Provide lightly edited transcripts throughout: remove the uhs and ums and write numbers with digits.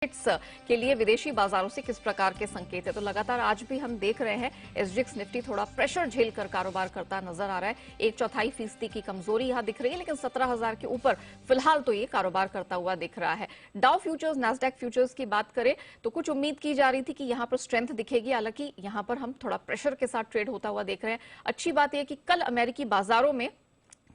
के लिए विदेशी बाजारों से किस प्रकार के संकेत है। तो लगातार आज भी हम देख रहे हैं एसजीएक्स निफ्टी थोड़ा प्रेशर झेलकर कारोबार करता नजर आ रहा है। 1/4% की कमजोरी यहां दिख रही है, लेकिन 17,000 के ऊपर फिलहाल तो ये कारोबार करता हुआ दिख रहा है। डाउ फ्यूचर्स, नैस्डैक फ्यूचर्स की बात करें तो कुछ उम्मीद की जा रही थी कि यहां पर स्ट्रेंथ दिखेगी, हालांकि यहां पर हम थोड़ा प्रेशर के साथ ट्रेड होता हुआ देख रहे हैं। अच्छी बात यह कि कल अमेरिकी बाजारों में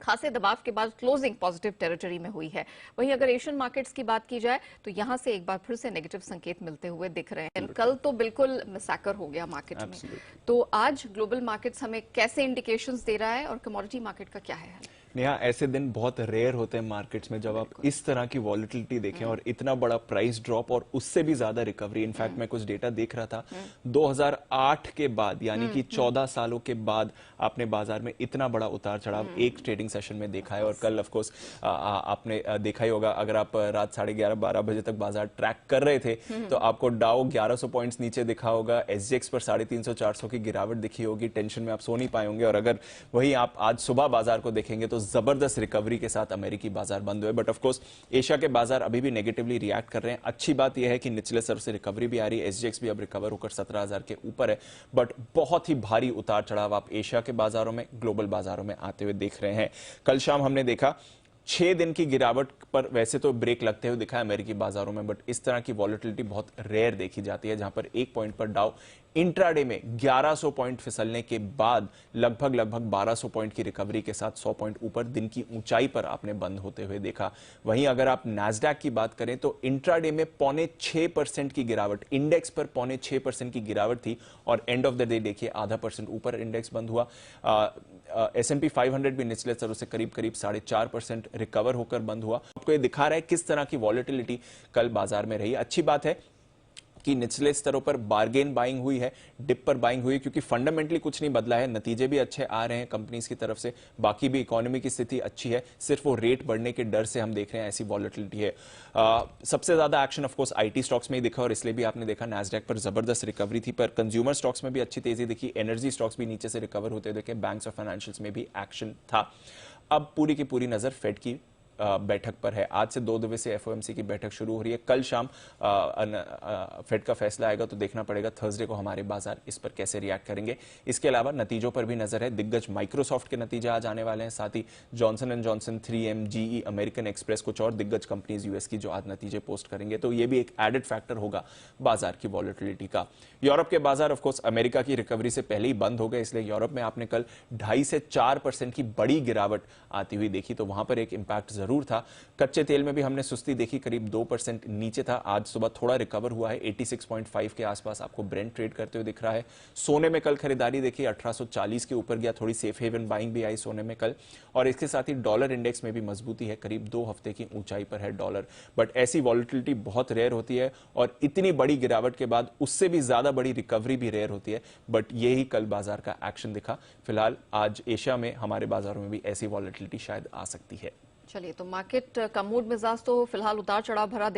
खासे दबाव के बाद क्लोजिंग पॉजिटिव टेरिटरी में हुई है। वहीं अगर एशियन मार्केट्स की बात की जाए तो यहां से एक बार फिर से नेगेटिव संकेत मिलते हुए दिख रहे हैं। कल तो बिल्कुल मैसेकर हो गया मार्केट में। तो आज ग्लोबल मार्केट्स हमें कैसे इंडिकेशंस दे रहा है और कमोडिटी मार्केट का क्या है? नेहा, ऐसे दिन बहुत रेयर होते हैं मार्केट्स में जब आप इस तरह की वॉलिटिलिटी देखें और इतना बड़ा प्राइस ड्रॉप और उससे भी ज्यादा रिकवरी। इनफैक्ट मैं कुछ डेटा देख रहा था, 2008 के बाद यानी कि 14 सालों के बाद आपने बाजार में इतना बड़ा उतार चढ़ाव एक ट्रेडिंग सेशन में देखा है। और कल ऑफ कोर्स आपने देखा ही होगा, अगर आप रात 11:30-12 बजे तक बाजार ट्रैक कर रहे थे तो आपको डाउ 1100 पॉइंट्स नीचे दिखा होगा, एसजीएक्स पर 350-400 की गिरावट दिखी होगी, टेंशन में आप सो नहीं पाए होंगे। और अगर वही आप आज सुबह बाजार को देखेंगे तो जबरदस्त रिकवरी के साथ अमेरिकी बाजार बंद हुए। बट ऑफ कोर्स एशिया के बाजार अभी भी नेगेटिवली रिएक्ट कर रहे हैं। अच्छी बात यह है कि निचले स्तर से रिकवरी भी आ रही है, एसजीएक्स भी अब रिकवर होकर 17,000 के ऊपर है। बट बहुत ही भारी उतार चढ़ाव आप एशिया के बाजारों में, ग्लोबल बाजारों में आते हुए देख रहे हैं। कल शाम हमने देखा 6 दिन की गिरावट पर वैसे तो ब्रेक लगते हुए दिखा है अमेरिकी बाजारों में, बट इस तरह की वॉलिटिलिटी बहुत रेयर देखी जाती है, जहां पर 1 पॉइंट पर डाउ इंट्राडे में 1100 पॉइंट फिसलने के बाद लगभग 1200 पॉइंट की रिकवरी के साथ 100 पॉइंट ऊपर दिन की ऊंचाई पर आपने बंद होते हुए देखा। वहीं अगर आप नैस्डैक की बात करें तो इंट्राडे में 0.6% की गिरावट, इंडेक्स पर 0.6% की गिरावट थी और एंड ऑफ द डे देखिए 0.5% ऊपर इंडेक्स बंद हुआ। S&P 500 भी निचले स्तरों से करीब 4.5% रिकवर होकर बंद हुआ। आपको ये दिखा रहा है किस तरह की वॉलिटिलिटी कल बाजार में रही। अच्छी बात है कि निचले स्तरों पर बार्गेन बाइंग हुई है, डिप पर बाइंग हुई, क्योंकि फंडामेंटली कुछ नहीं बदला है, नतीजे भी अच्छे आ रहे हैं कंपनीज की तरफ से, बाकी भी इकोनॉमी की स्थिति अच्छी है, सिर्फ वो रेट बढ़ने के डर से हम देख रहे हैं ऐसी वॉलिटिलिटी है। सबसे ज्यादा action of course IT stocks में ही दिखा और इसलिए भी आपने देखा नैस्डैक पर जबरदस्त रिकवरी थी, पर कंज्यूमर स्टॉक्स में भी अच्छी तेजी दिखी, एनर्जी स्टॉक्स भी नीचे से रिकवर होते देखे, बैंक्स और फाइनेंशियल्स में भी एक्शन था। अब पूरी की पूरी नजर फेड की बैठक पर है। आज से 2 दिवसीय एफओएमसी की बैठक शुरू हो रही है। कल शाम फेड का फैसला आएगा तो देखना पड़ेगा थर्सडे को हमारे बाजार इस पर कैसे रिएक्ट करेंगे। इसके अलावा नतीजों पर भी नजर है। दिग्गज माइक्रोसॉफ्ट के नतीजे आज आने वाले हैं, साथ ही Johnson and Johnson, 3M, GE, American Express, कुछ और दिग्गज कंपनीज यूएस की जो आज नतीजे पोस्ट करेंगे, तो ये भी एक एडेड फैक्टर होगा बाजार की वॉलिटिलिटी का। यूरोप के बाजार ऑफकोर्स अमेरिका की रिकवरी से पहले ही बंद हो गए, इसलिए यूरोप में आपने कल 2.5 से 4% की बड़ी गिरावट आती हुई देखी, तो वहां पर एक इंपैक्ट जरूर था। कच्चे तेल में भी हमने सुस्ती देखी, करीब 2% नीचे था, आज सुबह थोड़ा रिकवर हुआ है, 86.5 के आसपास आपको ब्रेंट ट्रेड करते हुए दिख रहा है। सोने में कल खरीदारी देखी, 1840 के ऊपर गया, थोड़ी सेफ हेवन बाइंग भी आई सोने में कल। और इसके साथ ही डॉलर इंडेक्स में भी मजबूती है, करीब 2 हफ्ते की ऊंचाई पर है डॉलर। बट ऐसी वॉलिटिलिटी बहुत रेयर होती है और इतनी बड़ी गिरावट के बाद उससे भी ज्यादा बड़ी रिकवरी भी रेयर होती है, बट यही कल बाजार का एक्शन दिखा। फिलहाल आज एशिया में हमारे बाजारों में भी ऐसी वॉलिटिलिटी शायद आ सकती है। चलिए, तो मार्केट का मूड मिजाज तो फिलहाल उतार चढ़ाव भरा